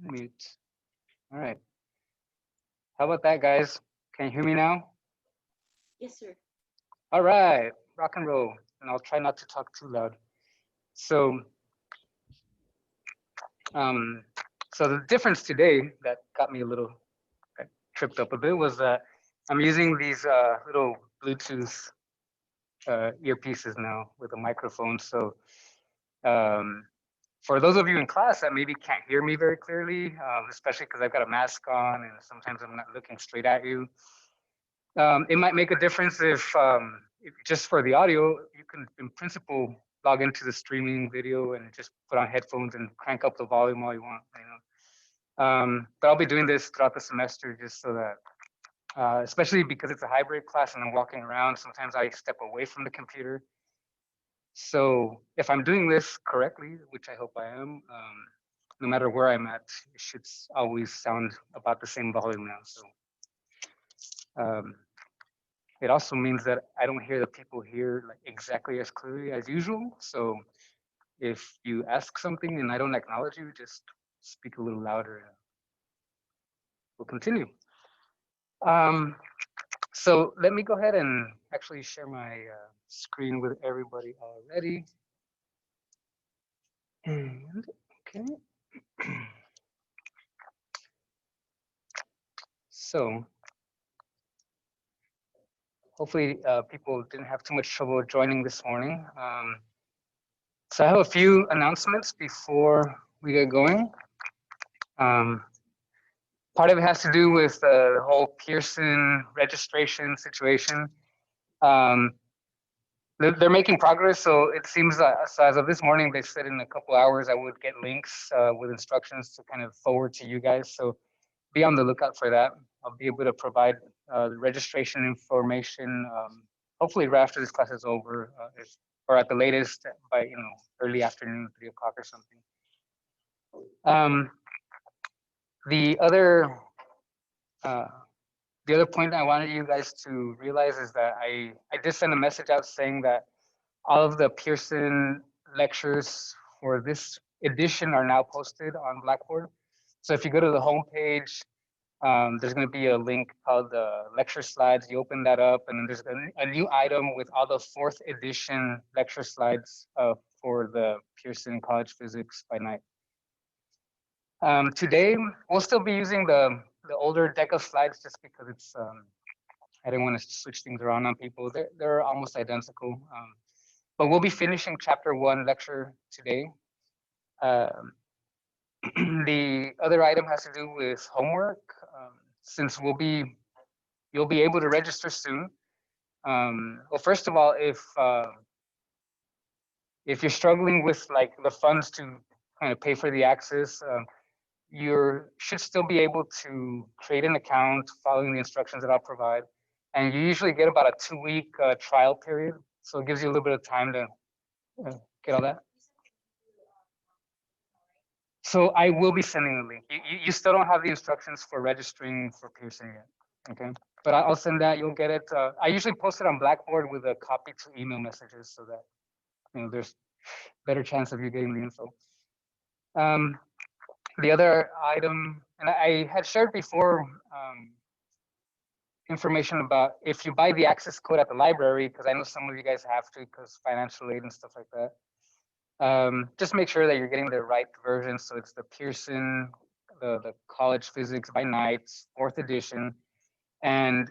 Mute. All right. How about that, guys? Can you hear me now? Yes, sir. All right. Rock and roll. And I'll try not to talk too loud. So, um, so the difference today that got me a little tripped up a bit was that I'm using these little Bluetooth earpieces now with a microphone. So, um, for those of you in class that maybe can't hear me very clearly, especially because I've got a mask on and sometimes I'm not looking straight at you, it might make a difference if just for the audio, you can in principle log into the streaming video and just put on headphones and crank up the volume all you want. But I'll be doing this throughout the semester just so that, especially because it's a hybrid class and I'm walking around, sometimes I step away from the computer. So if I'm doing this correctly, which I hope I am, no matter where I'm at, it should always sound about the same volume now. So um, it also means that I don't hear the people here like exactly as clearly as usual. So if you ask something and I don't acknowledge you, just speak a little louder and we'll continue. Um, so let me go ahead and actually share my screen with everybody already. And okay, so hopefully people didn't have too much trouble joining this morning. So I have a few announcements before we get going. Um, Part of it has to do with the whole Pearson registration situation. Um, they're making progress, so it seems so as of this morning, they said in a couple hours I would get links with instructions to kind of forward to you guys. So be on the lookout for that. I'll be able to provide the registration information hopefully right after this class is over, or at the latest by early afternoon, 3 o'clock or something. Um, the other uh, the other point I wanted you guys to realize is that I did send a message out saying that all of the Pearson lectures for this edition are now posted on Blackboard. So if you go to the homepage, there's going to be a link called the lecture slides. You open that up, and then there's a new item with all the fourth edition lecture slides for the Pearson College Physics by Night. Today, we'll still be using the older deck of slides just because it's I didn't want to switch things around on people. They're almost identical. But we'll be finishing chapter 1 lecture today. Um, the other item has to do with homework. Since you'll be able to register soon. Well, first of all, if you're struggling with like the funds to kind of pay for the access, you should still be able to create an account following the instructions that I'll provide. And you usually get about a 2-week trial period. So it gives you a little bit of time to get all that. So I will be sending the link. You still don't have the instructions for registering for Pearson yet, okay? But I'll send that. You'll get it. I usually post it on Blackboard with a copy to email messages so that there's better chance of you getting the info. Um, the other item, and I had shared before information about if you buy the access code at the library, because I know some of you guys have to because financial aid and stuff like that. Just make sure that you're getting the right version. So it's the Pearson, the College Physics by Night, 4th edition. And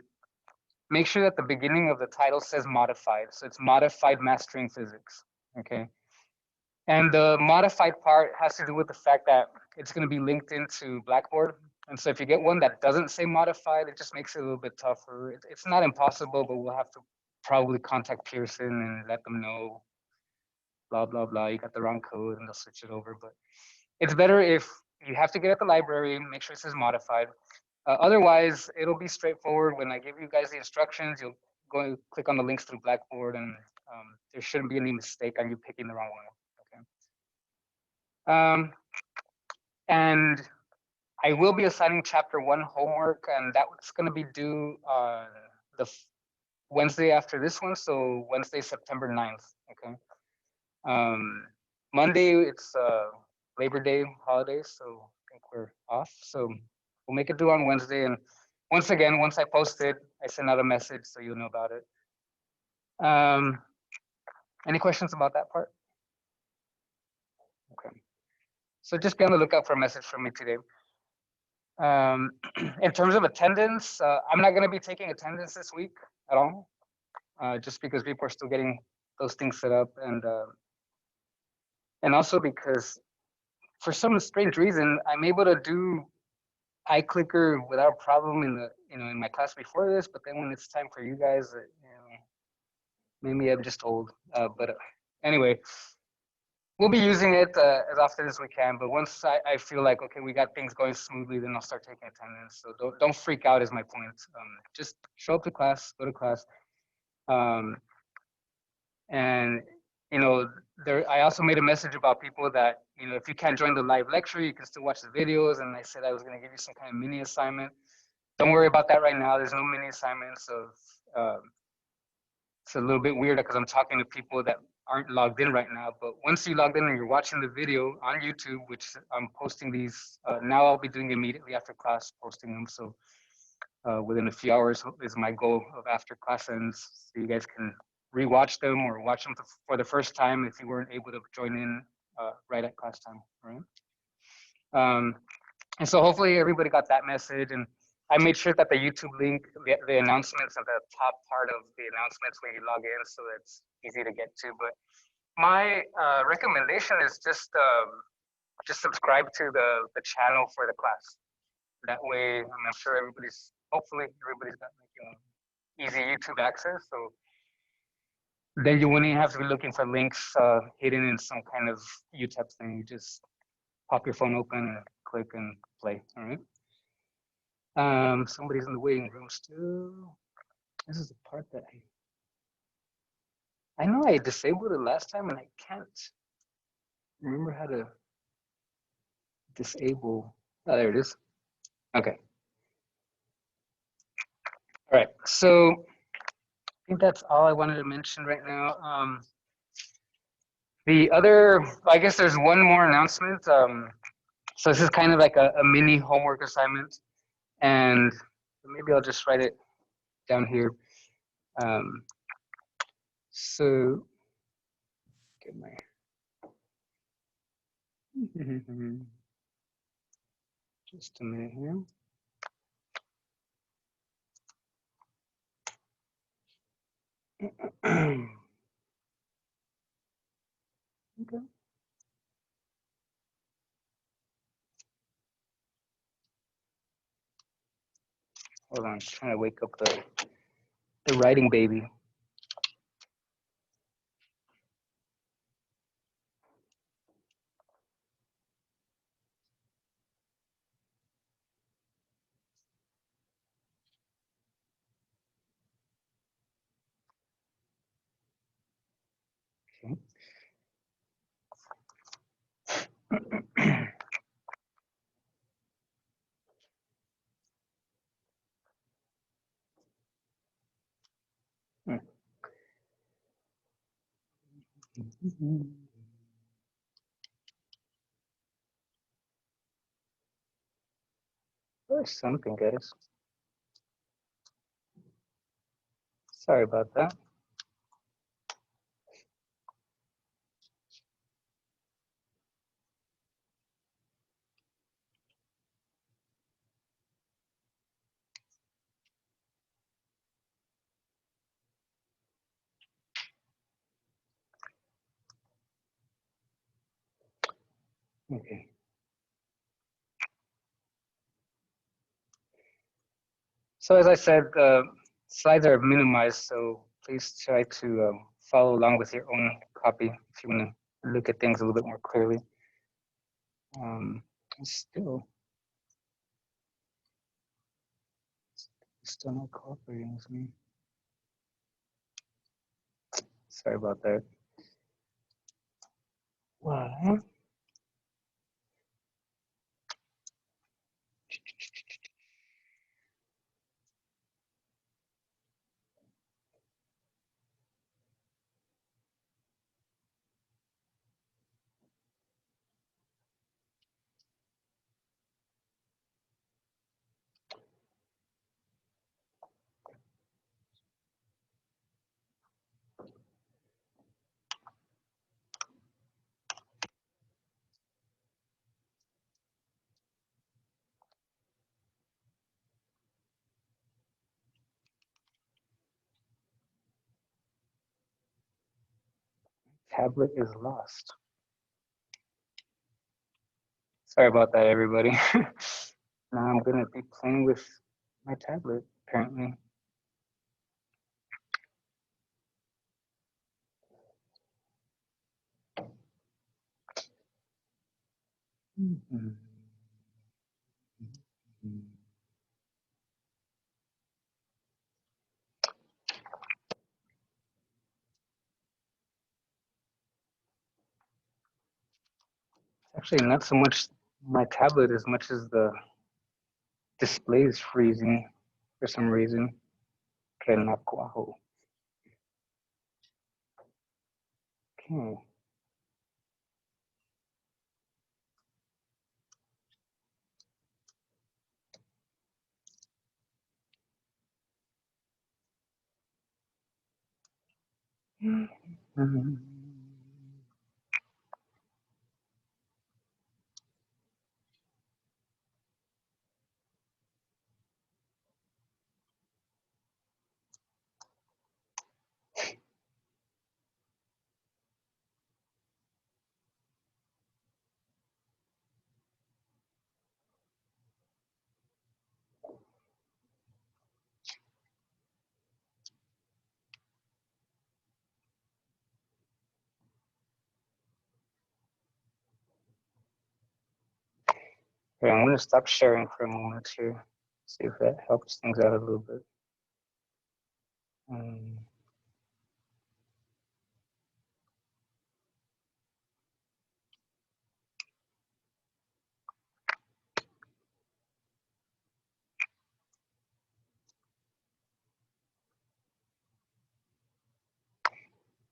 make sure that the beginning of the title says modified. So it's modified mastering physics. Okay. And the modified part has to do with the fact that it's going to be linked into Blackboard. And so if you get one that doesn't say modified, it just makes it a little bit tougher. It's not impossible, but we'll have to probably contact Pearson and let them know, blah, blah, blah. You got the wrong code and they'll switch it over. But it's better if you have to get at the library, make sure it says modified. Otherwise, it'll be straightforward. When I give you guys the instructions, you'll go and click on the links through Blackboard and there shouldn't be any mistake on you picking the wrong one. Okay. And I will be assigning chapter 1 homework, and that's going to be due the Wednesday after this one, so Wednesday, September 9th. Okay. Monday, it's Labor Day holiday, so I think or off. So we'll make it due on Wednesday. And once again, once I post it, I send out a message so you'll know about it. Any questions about that part? Okay. So just be on the lookout for a message from me today. In terms of attendance, I'm not going to be taking attendance this week at all, just because people are still getting those things set up, and also because for some strange reason I'm able to do iClicker without problem in the in my class before this, but then when it's time for you guys, maybe I'm just old. But anyway, we'll be using it as often as we can. But once I feel like okay, we got things going smoothly, then I'll start taking attendance. So don't freak out is my point. Just show up to class, go to class, and there I also made a message about people that if you can't join the live lecture, you can still watch the videos. And I said I was going to give you some kind of mini assignment. Don't worry about that right now. There's no mini assignments. So it's a little bit weird because I'm talking to people that aren't logged in right now. But once you logged in and you're watching the video on YouTube, which I'm posting these now, I'll be doing immediately after class, posting them. So within a few hours is my goal of after class ends, so you guys can rewatch them or watch them for the first time if you weren't able to join in right at class time, right? And so hopefully everybody got that message, and I made sure that the YouTube link, the announcements at the top part of the announcements when you log in, so it's easy to get to. But my recommendation is just subscribe to the channel for the class. That way, I'm sure hopefully everybody's got easy YouTube access. So then you wouldn't have to be looking for links hidden in some kind of UTEP thing. You just pop your phone open and click and play. All right. Somebody's in the waiting room still. This is the part that I know I disabled it last time and I can't remember how to disable. Oh, there it is. Okay. All right. So I think that's all I wanted to mention right now. The other, I guess there's one more announcement. So this is kind of like a mini homework assignment, and maybe I'll just write it down here. So get my just a minute here. Okay. Hold on, I'm trying to wake up the writing baby. Okay. There's something, guys. Sorry about that. Okay. So as I said, slides are minimized, so please try to follow along with your own copy if you want to look at things a little bit more clearly. Still not cooperating with me. Sorry about that. What? tablet is lost. Sorry about that, everybody. Now I'm gonna be playing with my tablet, apparently. Actually, not so much my tablet as much as the display is freezing for some reason. Okay. Okay, I'm gonna stop sharing for a moment here. See if that helps things out a little bit. All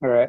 right.